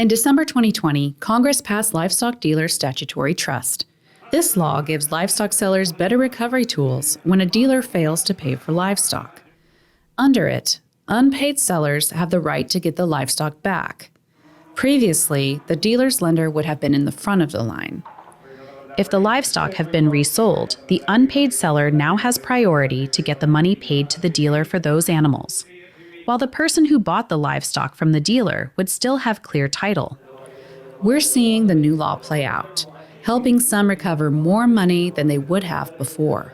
In December 2020, Congress passed Livestock Dealer Statutory Trust. This law gives livestock sellers better recovery tools when a dealer fails to pay for livestock. Under it, unpaid sellers have the right to get the livestock back. Previously, the dealer's lender would have been in the front of the line. If the livestock have been resold, the unpaid seller now has priority to get the money paid to the dealer for those animals, while the person who bought the livestock from the dealer would still have clear title. We're seeing the new law play out, helping some recover more money than they would have before.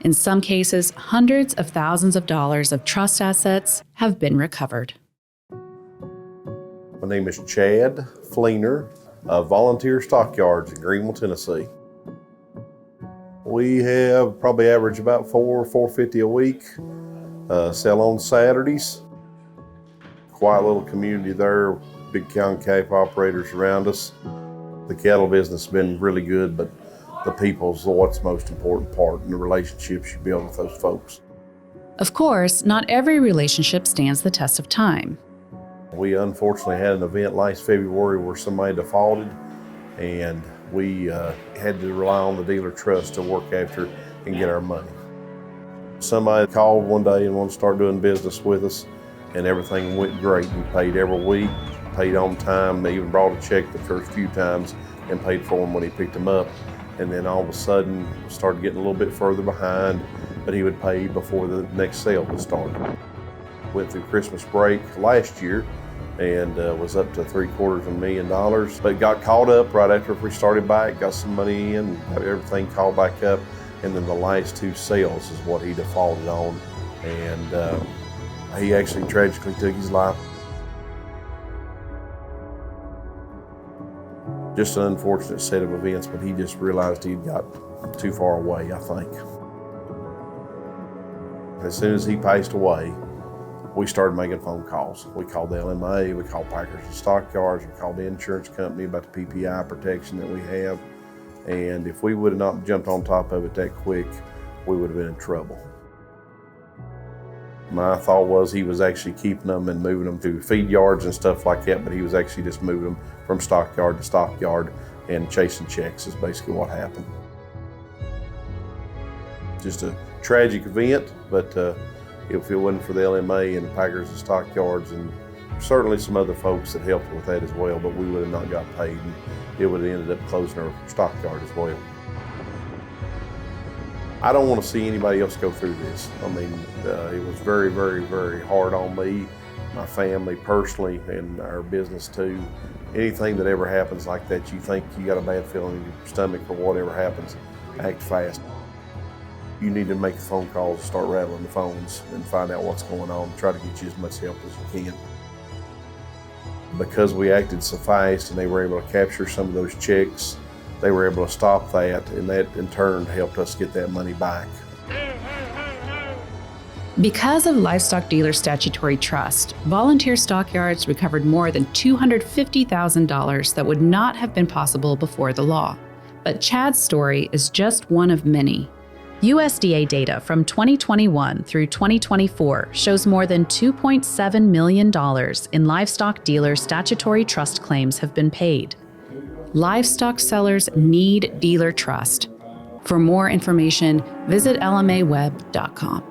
In some cases, hundreds of thousands of dollars of trust assets have been recovered. My name is Chad Fleenor of Volunteer Stockyards in Greenville, Tennessee. We have probably average about $450 a week. Sell on Saturdays. Quiet little community there, big cow and calf operators around us. The cattle business has been really good, but the people's what's the most important part, and the relationships you build with those folks. Of course, not every relationship stands the test of time. We unfortunately had an event last February where somebody defaulted, and we had to rely on the dealer trust to work after and get our money. Somebody called one day and wanted to start doing business with us, and everything went great. We paid every week, paid on time. They even brought a check the first few times and paid for him when he picked them up. And then all of a sudden, started getting a little bit further behind, but he would pay before the next sale would start. Went through Christmas break last year and was up to $750,000, but got caught up right after we started back, got some money in, got everything caught back up. And then the last two sales is what he defaulted on. And he actually tragically took his life. Just an unfortunate set of events, but he just realized he'd got too far away, I think. As soon as he passed away, we started making phone calls. We called the LMA, we called Packers and Stockyards, we called the insurance company about the PPI protection that we have. And if we would have not jumped on top of it that quick, we would have been in trouble. My thought was he was actually keeping them and moving them to feed yards and stuff like that, but he was actually just moving them from stockyard to stockyard and chasing checks is basically what happened. Just a tragic event, but if it wasn't for the LMA and the Packers and Stockyards and certainly some other folks that helped with that as well, but we would have not got paid, and it would have ended up closing our stockyard as well. I don't want to see anybody else go through this. I mean, it was very, very, very hard on me, my family personally, and our business too. Anything that ever happens like that, you think you got a bad feeling in your stomach or whatever happens, act fast. You need to make the phone calls, start rattling the phones and find out what's going on, try to get you as much help as you can. Because we acted so fast and they were able to capture some of those checks, they were able to stop that, and that in turn helped us get that money back. Because of Livestock Dealer Statutory Trust, Volunteer Stockyards recovered more than $250,000 that would not have been possible before the law. But Chad's story is just one of many. USDA data from 2021 through 2024 shows more than $2.7 million in livestock dealer statutory trust claims have been paid. Livestock sellers need dealer trust. For more information, visit lmaweb.com.